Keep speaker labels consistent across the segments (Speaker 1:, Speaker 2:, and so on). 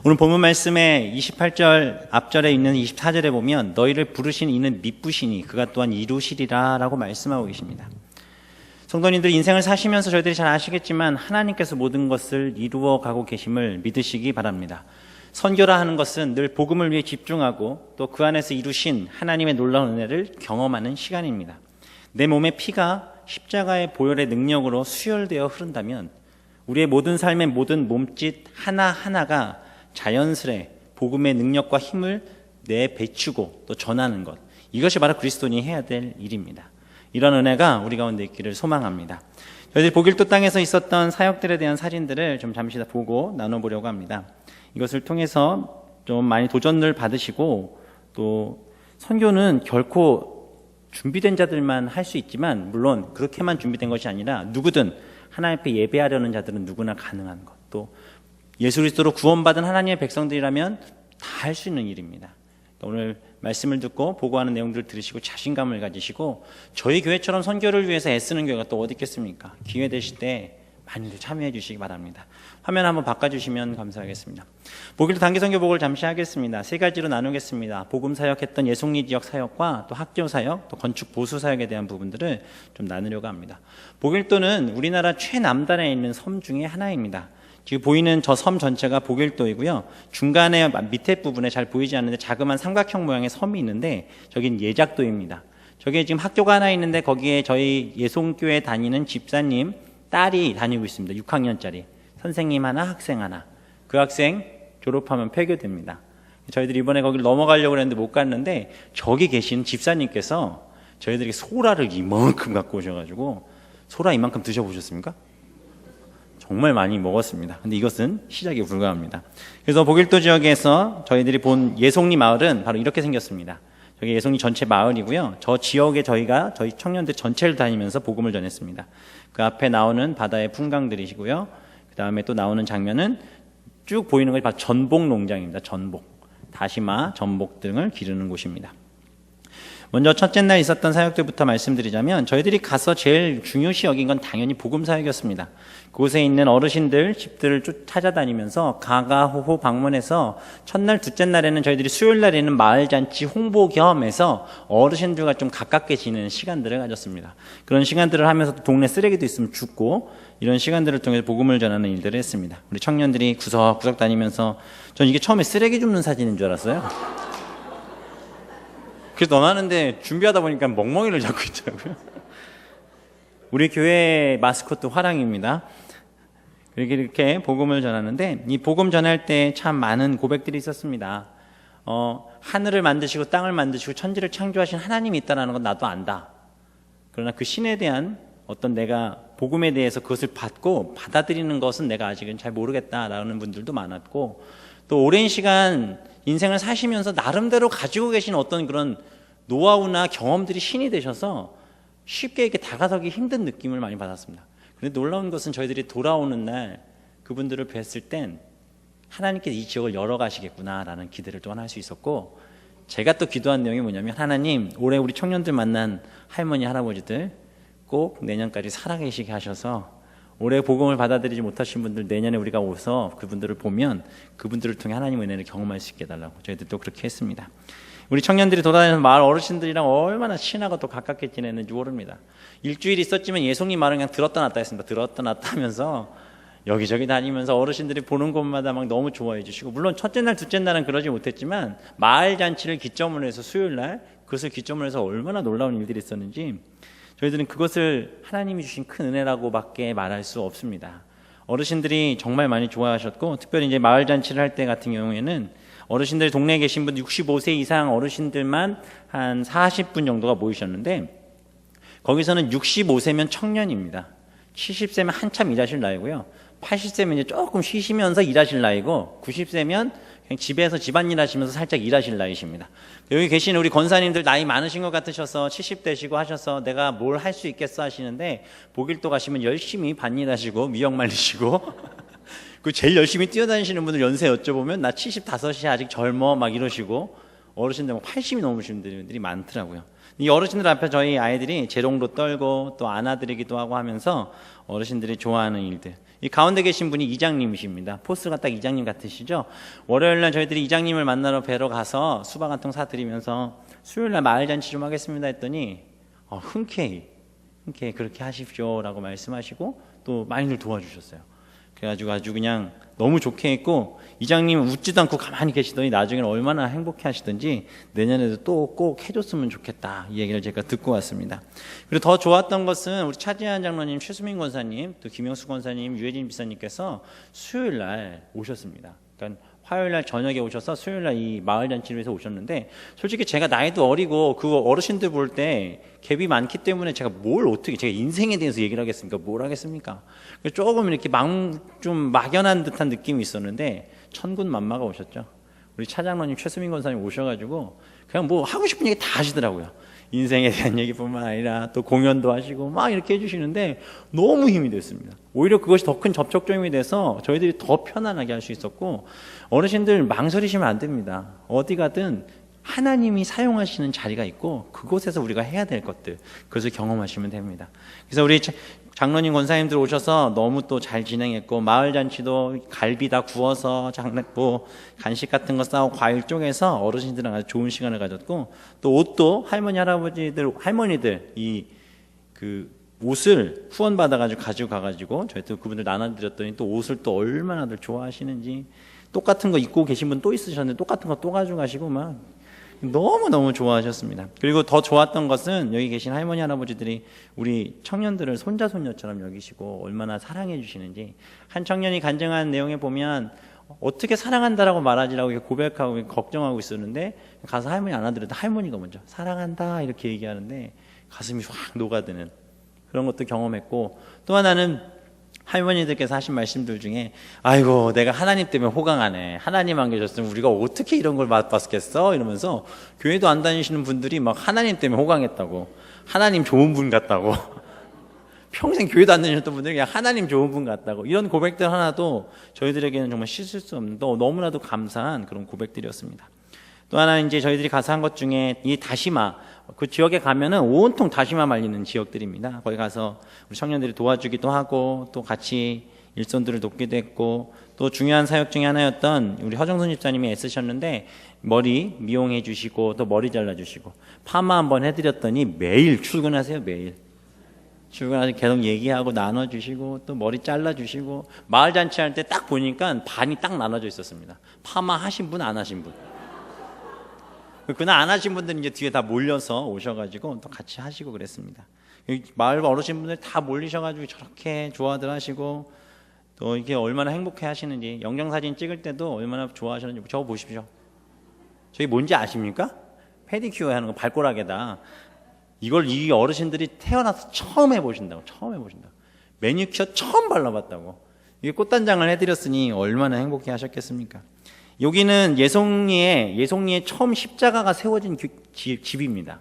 Speaker 1: 오늘 본문 말씀에 28절 앞절에 있는 24절에 보면 너희를 부르신 이는 미쁘시니 그가 또한 이루시리라 라고 말씀하고 계십니다. 성도님들, 인생을 사시면서 저희들이 잘 아시겠지만 하나님께서 모든 것을 이루어 가고 계심을 믿으시기 바랍니다. 선교라 하는 것은 늘 복음을 위해 집중하고 또 그 안에서 이루신 하나님의 놀라운 은혜를 경험하는 시간입니다. 내 몸의 피가 십자가의 보혈의 능력으로 수혈되어 흐른다면 우리의 모든 삶의 모든 몸짓 하나하나가 자연스레 복음의 능력과 힘을 내비추고 또 전하는 것, 이것이 바로 그리스도인이 해야 될 일입니다. 이런 은혜가 우리 가운데 있기를 소망합니다. 저희들이 보길도 땅에서 있었던 사역들에 대한 사진들을 좀 잠시 보고 나눠보려고 합니다. 이것을 통해서 좀 많이 도전을 받으시고, 또 선교는 결코 준비된 자들만 할 수 있지만, 물론 그렇게만 준비된 것이 아니라 누구든 하나님 앞에 예배하려는 자들은 누구나 가능한 것, 또 예수 그리스도로 구원받은 하나님의 백성들이라면 다 할 수 있는 일입니다. 오늘 말씀을 듣고 보고하는 내용들을 들으시고 자신감을 가지시고, 저희 교회처럼 선교를 위해서 애쓰는 교회가 또 어디 있겠습니까? 기회 되실 때 많이들 참여해 주시기 바랍니다. 화면 한번 바꿔주시면 감사하겠습니다. 보길도 단기 선교 보고를 잠시 하겠습니다. 세 가지로 나누겠습니다. 복음 사역했던 예송리 지역 사역과 또 학교 사역, 또 건축 보수 사역에 대한 부분들을 좀 나누려고 합니다. 보길도는 우리나라 최남단에 있는 섬 중에 하나입니다. 지금 보이는 저 섬 전체가 보길도이고요. 중간에 밑에 부분에 잘 보이지 않는데 자그마한 삼각형 모양의 섬이 있는데 저긴 예작도입니다. 저기에 지금 학교가 하나 있는데 거기에 저희 예송교회 다니는 집사님 딸이 다니고 있습니다. 6학년짜리. 선생님 하나, 학생 하나. 그 학생 졸업하면 폐교됩니다. 저희들이 이번에 거기를 넘어가려고 했는데 못 갔는데 저기 계신 집사님께서 저희들에게 소라를 이만큼 갖고 오셔가지고, 소라 이만큼 드셔보셨습니까? 정말 많이 먹었습니다. 근데 이것은 시작에 불과합니다. 그래서 보길도 지역에서 저희들이 본 예송리 마을은 바로 이렇게 생겼습니다. 저기 예송리 전체 마을이고요. 저 지역에 저희 청년들 전체를 다니면서 복음을 전했습니다. 그 앞에 나오는 바다의 풍광들이시고요. 그 다음에 또 나오는 장면은 쭉 보이는 것이 바로 전복 농장입니다. 전복, 다시마, 전복 등을 기르는 곳입니다. 먼저 첫째 날 있었던 사역들부터 말씀드리자면, 저희들이 가서 제일 중요시 여긴 건 당연히 복음 사역이었습니다. 그곳에 있는 어르신들 집들을 찾아다니면서 가가호호 방문해서 첫날 둘째 날에는 저희들이 수요일 날에는 마을잔치 홍보 겸해서 어르신들과 좀 가깝게 지내는 시간들을 가졌습니다. 그런 시간들을 하면서 동네 쓰레기도 있으면 줍고, 이런 시간들을 통해서 복음을 전하는 일들을 했습니다. 우리 청년들이 구석구석 다니면서, 전 이게 처음에 쓰레기 줍는 사진인 줄 알았어요. 그래서 넘어가는데 준비하다 보니까 멍멍이를 잡고 있더라고요. 우리 교회 마스코트 화랑입니다. 이렇게 복음을 전하는데, 이 복음 전할 때 참 많은 고백들이 있었습니다. 하늘을 만드시고 땅을 만드시고 천지를 창조하신 하나님이 있다는 건 나도 안다. 그러나 그 신에 대한 어떤 내가 복음에 대해서 그것을 받고 받아들이는 것은 내가 아직은 잘 모르겠다라는 분들도 많았고, 또 오랜 시간 인생을 사시면서 나름대로 가지고 계신 어떤 그런 노하우나 경험들이 신이 되셔서 쉽게 이렇게 다가서기 힘든 느낌을 많이 받았습니다. 그런데 놀라운 것은 저희들이 돌아오는 날 그분들을 뵀을 땐 하나님께서 이 지역을 열어가시겠구나라는 기대를 또한 할 수 있었고, 제가 또 기도한 내용이 뭐냐면, 하나님, 올해 우리 청년들 만난 할머니 할아버지들 꼭 내년까지 살아계시게 하셔서 올해 복음을 받아들이지 못하신 분들 내년에 우리가 오서 그분들을 보면 그분들을 통해 하나님의 은혜를 경험할 수 있게 해달라고 저희들도 그렇게 했습니다. 우리 청년들이 돌아다니면서 마을 어르신들이랑 얼마나 친하고 또 가깝게 지내는지 모릅니다. 일주일 있었지만 예송리 마을은 그냥 들었다 놨다 했습니다. 들었다 놨다 하면서 여기저기 다니면서 어르신들이 보는 곳마다 막 너무 좋아해 주시고, 물론 첫째 날 둘째 날은 그러지 못했지만 마을 잔치를 기점으로 해서 수요일 날 그것을 기점으로 해서 얼마나 놀라운 일들이 있었는지 저희들은 그것을 하나님이 주신 큰 은혜라고밖에 말할 수 없습니다. 어르신들이 정말 많이 좋아하셨고, 특별히 이제 마을 잔치를 할 때 같은 경우에는 어르신들이 동네에 계신 분 65세 이상 어르신들만 한 40분 정도가 모이셨는데, 거기서는 65세면 청년입니다. 70세면 한참 일하실 나이고요. 80세면 이제 조금 쉬시면서 일하실 나이고, 90세면 그냥 집에서 집안일 하시면서 살짝 일하실 나이십니다. 여기 계신 우리 권사님들 나이 많으신 것 같으셔서 70대시고 하셔서 내가 뭘 할 수 있겠어 하시는데, 보길도 가시면 열심히 밭일 하시고 미역 말리시고 그 제일 열심히 뛰어다니시는 분들 연세 여쭤보면 나 75이 아직 젊어 막 이러시고, 어르신들 막 80이 넘으시는 분들이 많더라고요. 이 어르신들 앞에 저희 아이들이 재롱도 떨고 또 안아드리기도 하고 하면서 어르신들이 좋아하는 일들. 이 가운데 계신 분이 이장님이십니다. 포스가 딱 이장님 같으시죠? 월요일날 저희들이 이장님을 만나러 뵈러 가서 수박 한 통 사드리면서 수요일날 마을잔치 좀 하겠습니다 했더니 흔쾌히 그렇게 하십시오 라고 말씀하시고 또 많이들 도와주셨어요. 그래가지고 아주 그냥 너무 좋게 했고, 이장님은 웃지도 않고 가만히 계시더니 나중에는 얼마나 행복해 하시던지 내년에도 또 꼭 해줬으면 좋겠다, 이 얘기를 제가 듣고 왔습니다. 그리고 더 좋았던 것은 우리 차지한 장로님, 최수민 권사님, 또 김영수 권사님, 유해진 비서님께서 수요일날 오셨습니다. 그러니까 화요일날 저녁에 오셔서 수요일날 이 마을잔치를 위해서 오셨는데, 솔직히 제가 나이도 어리고 그 어르신들 볼 때 갭이 많기 때문에 제가 제가 인생에 대해서 얘기를 하겠습니까? 뭘 하겠습니까? 조금 이렇게 좀 막연한 듯한 느낌이 있었는데 천군만마가 오셨죠. 우리 차장로님, 최수민 권사님 오셔가지고 그냥 뭐 하고 싶은 얘기 다 하시더라고요. 인생에 대한 얘기뿐만 아니라 또 공연도 하시고 막 이렇게 해주시는데 너무 힘이 됐습니다. 오히려 그것이 더 큰 접촉점이 돼서 저희들이 더 편안하게 할 수 있었고, 어르신들 망설이시면 안 됩니다. 어디 가든 하나님이 사용하시는 자리가 있고 그곳에서 우리가 해야 될 것들, 그것을 경험하시면 됩니다. 그래서 우리 장로님, 권사님들 오셔서 너무 또 잘 진행했고, 마을잔치도 갈비 다 구워서 뭐 간식 같은 거 싸고 과일 쪼개서 어르신들랑 아주 좋은 시간을 가졌고, 또 옷도 할머니들 그 옷을 후원 받아가지고 가지고 가가지고 저희도 그분들 나눠드렸더니 또 옷을 또 얼마나들 좋아하시는지, 똑같은 거 입고 계신 분 또 있으셨는데 똑같은 거 또 가지고 가시고 막 너무너무 좋아하셨습니다. 그리고 더 좋았던 것은 여기 계신 할머니, 할아버지들이 우리 청년들을 손자, 손녀처럼 여기시고 얼마나 사랑해 주시는지. 한 청년이 간증한 내용에 보면 어떻게 사랑한다라고 말하지라고 고백하고 걱정하고 있었는데, 가서 할머니 안아드렸다 할머니가 먼저 사랑한다 이렇게 얘기하는데 가슴이 확 녹아드는 그런 것도 경험했고, 또 하나는 할머니들께서 하신 말씀들 중에 아이고 내가 하나님 때문에 호강하네, 하나님 안 계셨으면 우리가 어떻게 이런 걸 맛봤겠어, 이러면서 교회도 안 다니시는 분들이 막 하나님 때문에 호강했다고, 하나님 좋은 분 같다고 평생 교회도 안 다니셨던 분들이 그냥 하나님 좋은 분 같다고, 이런 고백들 하나도 저희들에게는 정말 씻을 수 없는 너무나도 감사한 그런 고백들이었습니다. 또 하나 이제 저희들이 가서 한 것 중에 이 다시마, 그 지역에 가면은 온통 다시마 말리는 지역들입니다. 거기 가서 우리 청년들이 도와주기도 하고 또 같이 일손들을 돕기도 했고, 또 중요한 사역 중에 하나였던 우리 허정순 집사님이 애쓰셨는데 머리 미용해 주시고 또 머리 잘라 주시고 파마 한번 해드렸더니 매일 출근하세요. 매일 출근하서 계속 얘기하고 나눠주시고 또 머리 잘라주시고, 마을 잔치할 때 딱 보니까 반이 딱 나눠져 있었습니다. 파마 하신 분, 안 하신 분. 그날 안 하신 분들은 이제 뒤에 다 몰려서 오셔가지고 또 같이 하시고 그랬습니다. 마을 어르신분들 다 몰리셔가지고 저렇게 좋아들 하시고 또 이게 얼마나 행복해 하시는지, 영정사진 찍을 때도 얼마나 좋아하시는지 저거 보십시오. 저게 뭔지 아십니까? 페디큐어 하는 거, 발가락에다 이걸 이 어르신들이 태어나서 처음 해보신다고. 매니큐어 처음 발라봤다고. 이게 꽃단장을 해드렸으니 얼마나 행복해 하셨겠습니까? 여기는 예송리에 처음 십자가가 세워진 집입니다.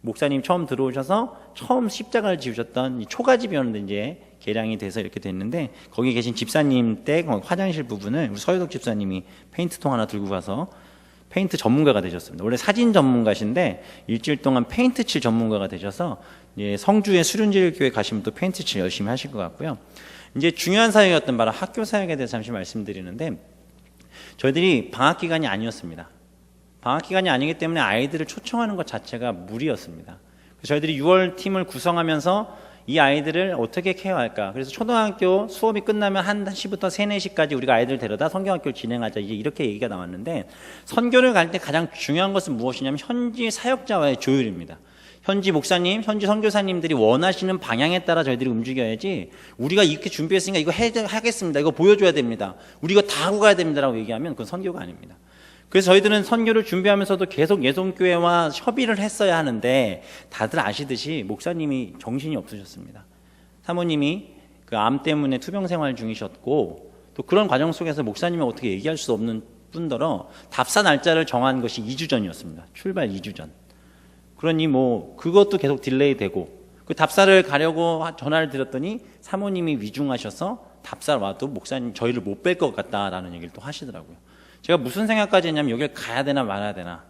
Speaker 1: 목사님 처음 들어오셔서 처음 십자가를 지으셨던 초가집이었는데 이제 개량이 돼서 이렇게 됐는데, 거기 계신 집사님 댁 화장실 부분을 우리 서유덕 집사님이 페인트통 하나 들고 가서 페인트 전문가가 되셨습니다. 원래 사진 전문가신데 일주일 동안 페인트 칠 전문가가 되셔서 성주의 수륜제일교회 가시면 또 페인트 칠 열심히 하실 것 같고요. 이제 중요한 사역이었던 바로 학교 사역에 대해서 잠시 말씀드리는데, 저희들이 방학 기간이 아니었습니다. 방학 기간이 아니기 때문에 아이들을 초청하는 것 자체가 무리였습니다. 저희들이 6월 팀을 구성하면서 이 아이들을 어떻게 케어할까. 그래서 초등학교 수업이 끝나면 1시부터 3, 4시까지 우리가 아이들을 데려다 선교학교를 진행하자, 이제 이렇게 얘기가 나왔는데, 선교를 갈 때 가장 중요한 것은 무엇이냐면 현지 사역자와의 조율입니다. 현지 목사님, 현지 선교사님들이 원하시는 방향에 따라 저희들이 움직여야지, 우리가 이렇게 준비했으니까 이거 하겠습니다, 이거 보여줘야 됩니다, 우리 이거 다 하고 가야 됩니다라고 얘기하면 그건 선교가 아닙니다. 그래서 저희들은 선교를 준비하면서도 계속 예송교회와 협의를 했어야 하는데, 다들 아시듯이 목사님이 정신이 없으셨습니다. 사모님이 그 암 때문에 투병 생활 중이셨고, 또 그런 과정 속에서 목사님이 어떻게 얘기할 수 없는 뿐더러 답사 날짜를 정한 것이 2주 전이었습니다. 출발 2주 전. 그러니 뭐 그것도 계속 딜레이 되고, 그 답사를 가려고 전화를 드렸더니 사모님이 위중하셔서 답사를 와도 목사님 저희를 못 뵐 것 같다라는 얘기를 또 하시더라고요. 제가 무슨 생각까지 했냐면 여길 가야 되나 말아야 되나.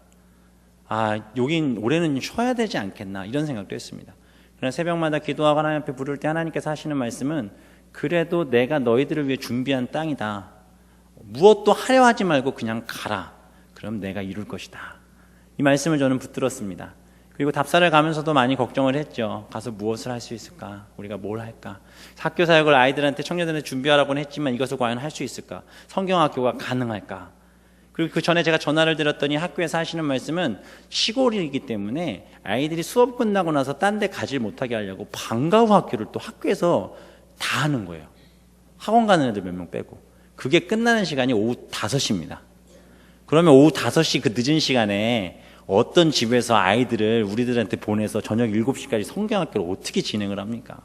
Speaker 1: 여긴 올해는 쉬어야 되지 않겠나 이런 생각도 했습니다. 그러나 새벽마다 기도하고 하나님 앞에 부를 때 하나님께서 하시는 말씀은 그래도 내가 너희들을 위해 준비한 땅이다. 무엇도 하려 하지 말고 그냥 가라. 그럼 내가 이룰 것이다. 이 말씀을 저는 붙들었습니다. 그리고 답사를 가면서도 많이 걱정을 했죠. 가서 무엇을 할 수 있을까? 우리가 뭘 할까? 학교 사역을 아이들한테 청년들한테 준비하라고는 했지만 이것을 과연 할 수 있을까? 성경학교가 가능할까? 그리고 그 전에 제가 전화를 드렸더니 학교에서 하시는 말씀은 시골이기 때문에 아이들이 수업 끝나고 나서 딴 데 가지 못하게 하려고 방과 후 학교를 또 학교에서 다 하는 거예요. 학원 가는 애들 몇 명 빼고. 그게 끝나는 시간이 오후 5시입니다. 그러면 오후 5시 그 늦은 시간에 어떤 집에서 아이들을 우리들한테 보내서 저녁 7시까지 성경학교를 어떻게 진행을 합니까?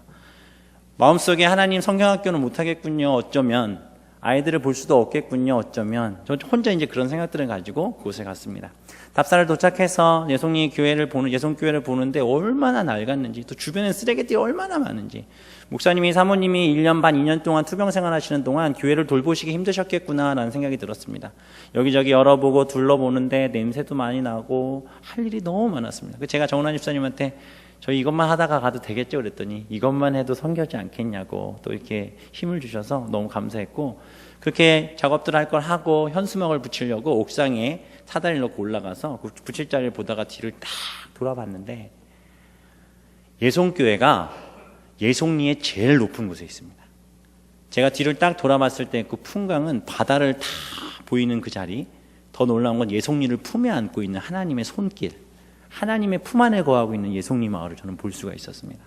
Speaker 1: 마음속에 하나님 성경학교는 못하겠군요. 어쩌면 아이들을 볼 수도 없겠군요. 어쩌면 저 혼자 이제 그런 생각들을 가지고 그곳에 갔습니다. 답사를 도착해서 예송교회를 보는데 얼마나 낡았는지, 또 주변에 쓰레기들이 얼마나 많은지, 목사님이 사모님이 1년 반 2년 동안 투병 생활하시는 동안 교회를 돌보시기 힘드셨겠구나라는 생각이 들었습니다. 여기저기 열어보고 둘러보는데 냄새도 많이 나고 할 일이 너무 많았습니다. 제가 정은환 집사님한테 저희 이것만 하다가 가도 되겠죠 그랬더니 이것만 해도 섬겨지 않겠냐고 또 이렇게 힘을 주셔서 너무 감사했고, 그렇게 작업들 할 걸 하고 현수막을 붙이려고 옥상에 사다리를 놓고 올라가서 그 붙일 자리를 보다가 뒤를 딱 돌아봤는데 예송교회가 예송리의 제일 높은 곳에 있습니다. 제가 뒤를 딱 돌아봤을 때 그 풍광은 바다를 다 보이는 그 자리, 더 놀라운 건 예송리를 품에 안고 있는 하나님의 손길, 하나님의 품 안에 거하고 있는 예송리 마을을 저는 볼 수가 있었습니다.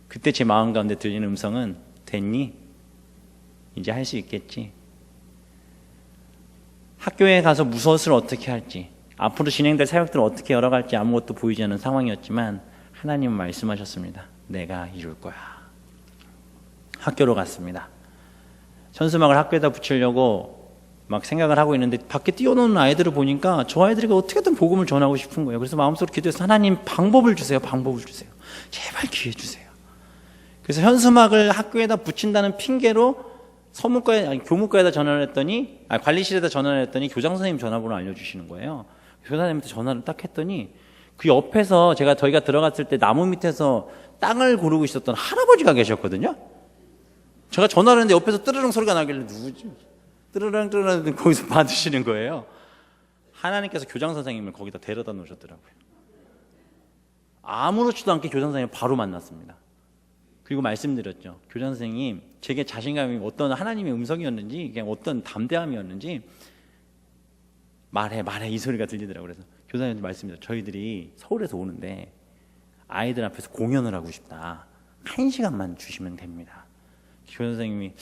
Speaker 1: 그때 제 마음 가운데 들리는 음성은 됐니? 이제 할 수 있겠지? 학교에 가서 무엇을 어떻게 할지, 앞으로 진행될 사역들을 어떻게 열어갈지 아무것도 보이지 않는 상황이었지만 하나님은 말씀하셨습니다. 내가 이룰 거야. 학교로 갔습니다. 천수막을 학교에다 붙이려고 막 생각을 하고 있는데 밖에 뛰어노는 아이들을 보니까 저 아이들에게 어떻게든 복음을 전하고 싶은 거예요. 그래서 마음속으로 기도해서 하나님 방법을 주세요. 방법을 주세요. 제발 기회 주세요. 그래서 현수막을 학교에다 붙인다는 핑계로 교무과에다 전화를 했더니, 관리실에다 전화를 했더니 교장 선생님 전화번호 알려주시는 거예요. 교사님한테 전화를 딱 했더니 그 옆에서 저희가 들어갔을 때 나무 밑에서 땅을 고르고 있었던 할아버지가 계셨거든요. 제가 전화를 했는데 옆에서 뜨르릉 소리가 나길래 누구지? 뜨르릉 거기서 받으시는 거예요. 하나님께서 교장 선생님을 거기다 데려다 놓으셨더라고요. 아무렇지도 않게 교장 선생님을 바로 만났습니다. 그리고 말씀드렸죠. 교장 선생님, 제게 자신감이 어떤 하나님의 음성이었는지, 그냥 어떤 담대함이었는지 말해 이 소리가 들리더라고요. 그래서 교사님한테 말씀드렸죠. 저희들이 서울에서 오는데 아이들 앞에서 공연을 하고 싶다. 1시간만 주시면 됩니다. 교장 선생님이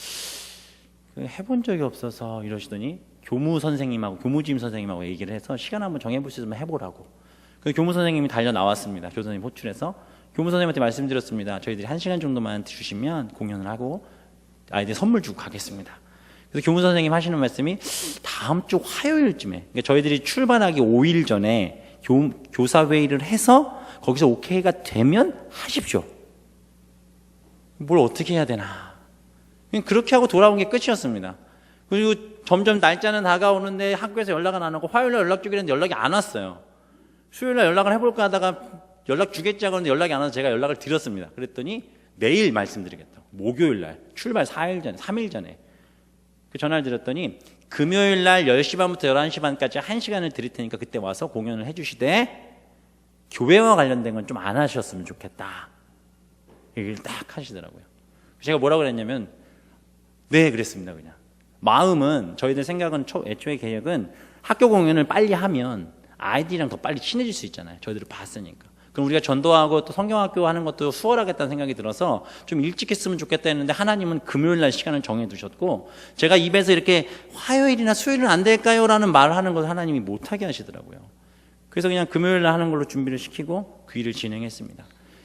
Speaker 1: 해본 적이 없어서 이러시더니 교무 주임 선생님하고 얘기를 해서 시간 한번 정해볼 수 있으면 해보라고. 그래서 교무 선생님이 달려 나왔습니다. 교사님 호출해서 교무 선생님한테 말씀드렸습니다. 저희들이 1시간 정도만 주시면 공연을 하고 아이들 선물 주고 가겠습니다. 그래서 교무 선생님 하시는 말씀이 다음 주 화요일쯤에, 그러니까 저희들이 출발하기 5일 전에 교사회의를 해서 거기서 오케이가 되면 하십시오. 뭘 어떻게 해야 되나. 그렇게 하고 돌아온 게 끝이었습니다. 그리고 점점 날짜는 다가오는데 학교에서 연락은 안 오고 화요일날 연락 주기로 했는데 연락이 안 왔어요. 수요일날 연락을 해볼까 하다가 연락 주겠지 하고 연락이 안 와서 제가 연락을 드렸습니다. 그랬더니 내일 말씀드리겠다고. 목요일날 출발 3일 전에 그 전화를 드렸더니 금요일날 10시 반부터 11시 반까지 1시간을 드릴 테니까 그때 와서 공연을 해주시되 교회와 관련된 건 좀 안 하셨으면 좋겠다. 얘기를 딱 하시더라고요. 제가 뭐라고 그랬냐면 네 그랬습니다. 그냥 마음은, 저희들 생각은 애초에 계획은 학교 공연을 빨리 하면 아이들이랑 더 빨리 친해질 수 있잖아요. 저희들을 봤으니까. 그럼 우리가 전도하고 또 성경학교 하는 것도 수월하겠다는 생각이 들어서 좀 일찍 했으면 좋겠다 했는데 하나님은 금요일날 시간을 정해두셨고, 제가 입에서 이렇게 화요일이나 수요일은 안 될까요? 라는 말을 하는 것을 하나님이 못하게 하시더라고요. 그래서 그냥 금요일날 하는 걸로 준비를 시키고 그 일을 진행했습니다.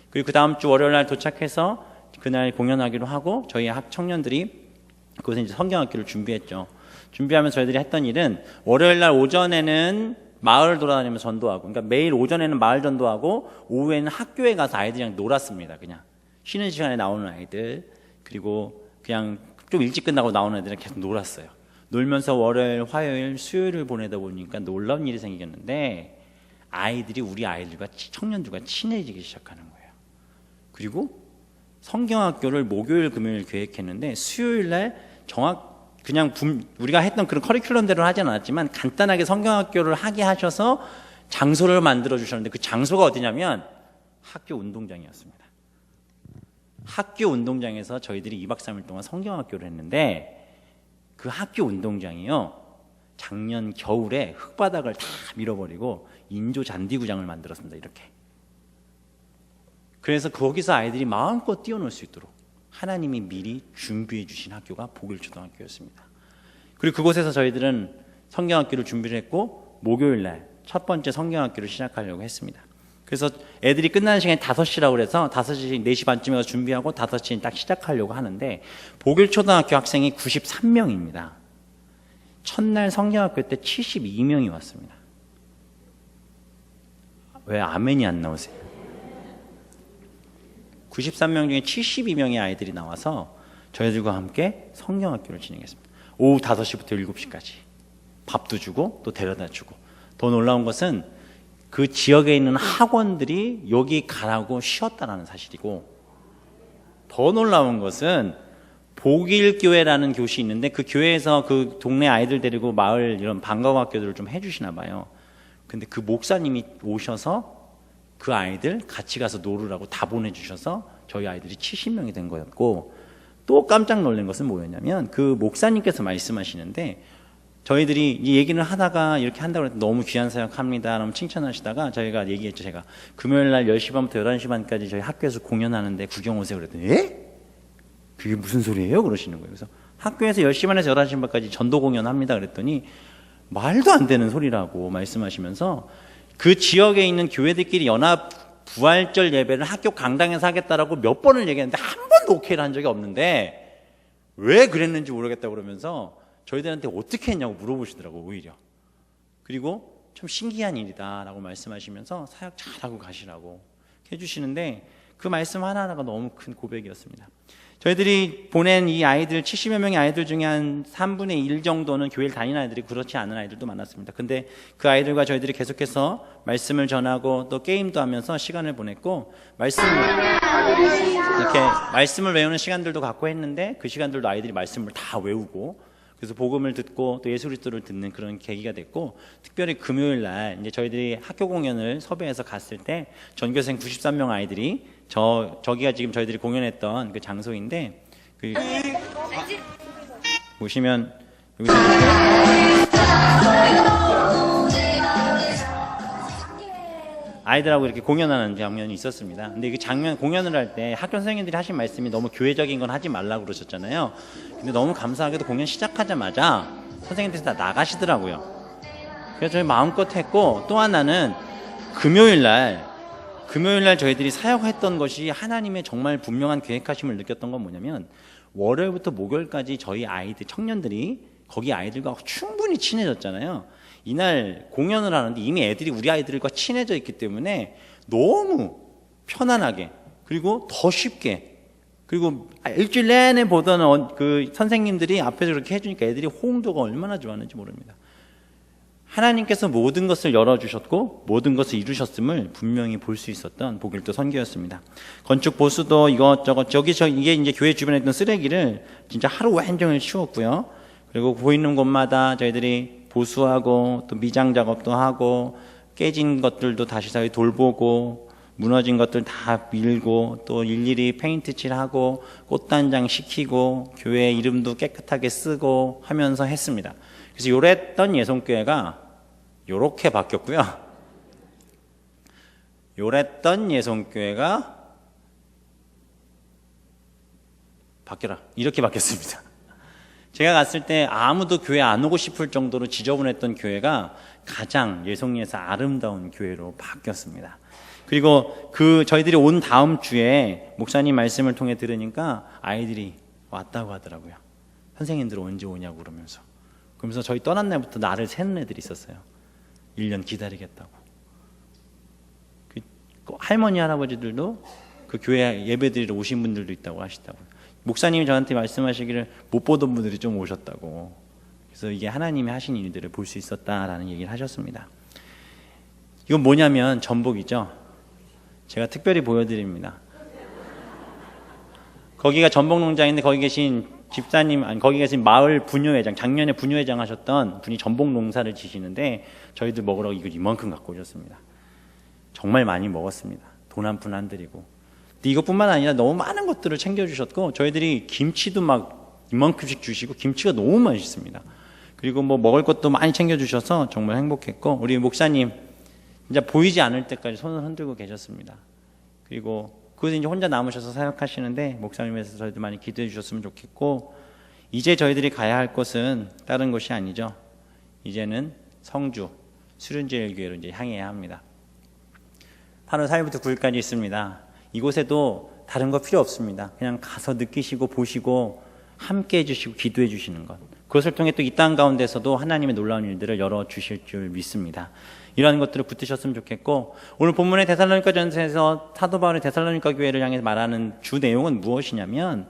Speaker 1: 그리고 그 다음 주 월요일날 도착해서 그날 공연하기로 하고 저희 학 청년들이 그곳에 이제 성경학교를 준비했죠. 준비하면서 저희들이 했던 일은 월요일날 오전에는 마을 돌아다니면서 전도하고, 그러니까 매일 오전에는 마을 전도하고 오후에는 학교에 가서 아이들이랑 놀았습니다. 그냥 쉬는 시간에 나오는 아이들, 그리고 그냥 좀 일찍 끝나고 나오는 애들이랑 계속 놀았어요. 놀면서 월요일, 화요일, 수요일을 보내다 보니까 놀라운 일이 생기겠는데 아이들이 우리 아이들과 청년들과 친해지기 시작하는 거예요. 그리고 성경학교를 목요일 금요일 계획했는데 수요일 날 그냥 우리가 했던 그런 커리큘럼대로 하진 않았지만 간단하게 성경학교를 하게 하셔서 장소를 만들어 주셨는데, 그 장소가 어디냐면 학교 운동장이었습니다. 학교 운동장에서 저희들이 2박 3일 동안 성경학교를 했는데, 그 학교 운동장이요, 작년 겨울에 흙바닥을 다 밀어버리고 인조 잔디구장을 만들었습니다. 이렇게. 그래서 거기서 아이들이 마음껏 뛰어놀 수 있도록 하나님이 미리 준비해 주신 학교가 복일초등학교였습니다. 그리고 그곳에서 저희들은 성경학교를 준비를 했고 목요일 날 첫 번째 성경학교를 시작하려고 했습니다. 그래서 애들이 끝나는 시간이 5시라고 그래서 5시, 4시 반쯤에 가서 준비하고 5시에 딱 시작하려고 하는데, 복일초등학교 학생이 93명입니다. 첫날 성경학교 때 72명이 왔습니다. 왜 아멘이 안 나오세요? 93명 중에 72명의 아이들이 나와서 저희들과 함께 성경학교를 진행했습니다. 오후 5시부터 7시까지 밥도 주고 또 데려다 주고, 더 놀라운 것은 그 지역에 있는 학원들이 여기 가라고 쉬었다는 사실이고, 더 놀라운 것은 복일교회라는 교실이 있는데 그 교회에서 그 동네 아이들 데리고 마을 이런 방과후학교들을 좀 해주시나 봐요. 근데 그 목사님이 오셔서 그 아이들 같이 가서 놀으라고 다 보내주셔서 저희 아이들이 70명이 된 거였고, 또 깜짝 놀란 것은 뭐였냐면 그 목사님께서 말씀하시는데, 저희들이 이 얘기를 하다가 이렇게 한다고 해서 너무 귀한 사역합니다 라고 칭찬하시다가 저희가 얘기했죠. 제가 금요일 날 10시 반부터 11시 반까지 저희 학교에서 공연하는데 구경 오세요 그랬더니, 예? 그게 무슨 소리예요? 그러시는 거예요. 그래서 학교에서 10시 반에서 11시 반까지 전도 공연합니다 그랬더니 말도 안 되는 소리라고 말씀하시면서, 그 지역에 있는 교회들끼리 연합 부활절 예배를 학교 강당에서 하겠다라고 몇 번을 얘기했는데 한 번도 오케이를 한 적이 없는데 왜 그랬는지 모르겠다고 그러면서 저희들한테 어떻게 했냐고 물어보시더라고요, 오히려. 그리고 좀 신기한 일이다 라고 말씀하시면서 사역 잘하고 가시라고 해주시는데, 그 말씀 하나하나가 너무 큰 고백이었습니다. 저희들이 보낸 이 아이들 70여 명의 아이들 중에 한 3분의 1 정도는 교회를 다니는 아이들이, 그렇지 않은 아이들도 많았습니다. 근데 그 아이들과 저희들이 계속해서 말씀을 전하고 또 게임도 하면서 시간을 보냈고, 이렇게 말씀을 외우는 시간들도 갖고 했는데 그 시간들도 아이들이 말씀을 다 외우고, 그래서 복음을 듣고 또 예수 그리스도를 듣는 그런 계기가 됐고, 특별히 금요일 날 이제 저희들이 학교 공연을 섭외해서 갔을 때 전교생 93명 아이들이 저기가 지금 저희들이 공연했던 그 장소인데, 보시면 여기서 아이들하고 이렇게 공연하는 장면이 있었습니다. 근데 그 공연을 할 때 학교 선생님들이 하신 말씀이 너무 교회적인 건 하지 말라고 그러셨잖아요. 근데 너무 감사하게도 공연 시작하자마자 선생님들이 다 나가시더라고요. 그래서 저희 마음껏 했고, 또 하나는 금요일 날 저희들이 사역했던 것이 하나님의 정말 분명한 계획하심을 느꼈던 건 뭐냐면, 월요일부터 목요일까지 저희 아이들, 청년들이 거기 아이들과 충분히 친해졌잖아요. 이날 공연을 하는데 이미 애들이 우리 아이들과 친해져 있기 때문에 너무 편안하게, 그리고 더 쉽게, 그리고 일주일 내내 보던 그 선생님들이 앞에서 그렇게 해주니까 애들이 호응도가 얼마나 좋았는지 모릅니다. 하나님께서 모든 것을 열어주셨고 모든 것을 이루셨음을 분명히 볼 수 있었던 복일도 선교였습니다. 건축 보수도 이것저것 이게 이제 교회 주변에 있던 쓰레기를 진짜 하루 온종일 치웠고요. 그리고 보이는 곳마다 저희들이 보수하고 또 미장 작업도 하고, 깨진 것들도 다시 돌보고, 무너진 것들 다 밀고, 또 일일이 페인트 칠하고 꽃단장 시키고 교회 이름도 깨끗하게 쓰고 하면서 했습니다. 그래서 요랬던 예송교회가 요렇게 바뀌었고요. 요랬던 예송교회가 바뀌어라 이렇게 바뀌었습니다. 제가 갔을 때 아무도 교회 안 오고 싶을 정도로 지저분했던 교회가 가장 예송리에서 아름다운 교회로 바뀌었습니다. 그리고 저희들이 온 다음 주에 목사님 말씀을 통해 들으니까 아이들이 왔다고 하더라고요. 선생님들 언제 오냐고 그러면서 저희 떠난 날부터 나를 새는 애들이 있었어요. 1년 기다리겠다고. 그 할머니 할아버지들도 그 교회 예배드리러 오신 분들도 있다고 하시다고요. 목사님이 저한테 말씀하시기를 못 보던 분들이 좀 오셨다고. 그래서 이게 하나님이 하신 일들을 볼 수 있었다라는 얘기를 하셨습니다. 이건 뭐냐면 전복이죠. 제가 특별히 보여드립니다. 거기가 전복 농장인데 거기 계신 집사님, 아니 거기 계신 마을 분유회장, 작년에 분유회장 하셨던 분이 전복 농사를 지시는데 저희들 먹으라고 이걸 이만큼 갖고 오셨습니다. 정말 많이 먹었습니다. 돈 한 푼 안 들이고. 근데 이것뿐만 아니라 너무 많은 것들을 챙겨주셨고 저희들이 김치도 막 이만큼씩 주시고 김치가 너무 맛있습니다. 그리고 뭐 먹을 것도 많이 챙겨주셔서 정말 행복했고 우리 목사님 진짜 보이지 않을 때까지 손을 흔들고 계셨습니다. 그리고 그것은 이제 혼자 남으셔서 사역하시는데 목사님에서 저희들 많이 기도해 주셨으면 좋겠고 이제 저희들이 가야 할 곳은 다른 곳이 아니죠. 이제는 성주 수련제일교회로 이제 향해야 합니다. 8월 4일부터 9일까지 있습니다. 이곳에도 다른 거 필요 없습니다. 그냥 가서 느끼시고 보시고 함께 해주시고 기도해 주시는 것. 그것을 통해 또 이 땅 가운데서도 하나님의 놀라운 일들을 열어주실 줄 믿습니다. 이러한 것들을 붙드셨으면 좋겠고 오늘 본문의 데살로니가 전서에서 사도 바울이 데살로니가 교회를 향해 말하는 주 내용은 무엇이냐면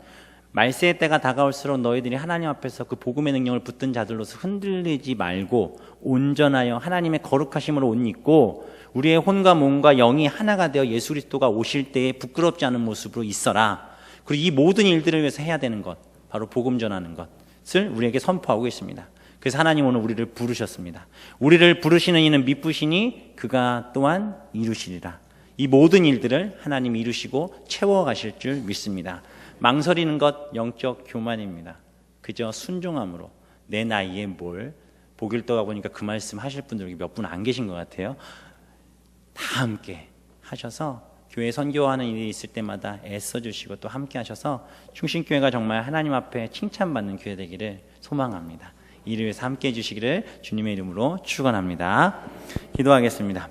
Speaker 1: 말세의 때가 다가올수록 너희들이 하나님 앞에서 그 복음의 능력을 붙든 자들로서 흔들리지 말고 온전하여 하나님의 거룩하심으로 옷 입고 우리의 혼과 몸과 영이 하나가 되어 예수 그리스도가 오실 때에 부끄럽지 않은 모습으로 있어라. 그리고 이 모든 일들을 위해서 해야 되는 것 바로 복음 전하는 것을 우리에게 선포하고 있습니다. 그래서 하나님 오늘 우리를 부르셨습니다. 우리를 부르시는 이는 미쁘시니 그가 또한 이루시리라. 이 모든 일들을 하나님 이루시고 채워가실 줄 믿습니다. 망설이는 것 영적 교만입니다. 그저 순종함으로 내 나이에 뭘 복일 떠가 보니까 그 말씀 하실 분들 몇 분 안 계신 것 같아요. 다 함께 하셔서 교회 선교하는 일이 있을 때마다 애써주시고 또 함께 하셔서 충신교회가 정말 하나님 앞에 칭찬받는 교회 되기를 소망합니다. 이를 위해서 함께 해주시기를 주님의 이름으로 축원합니다. 기도하겠습니다.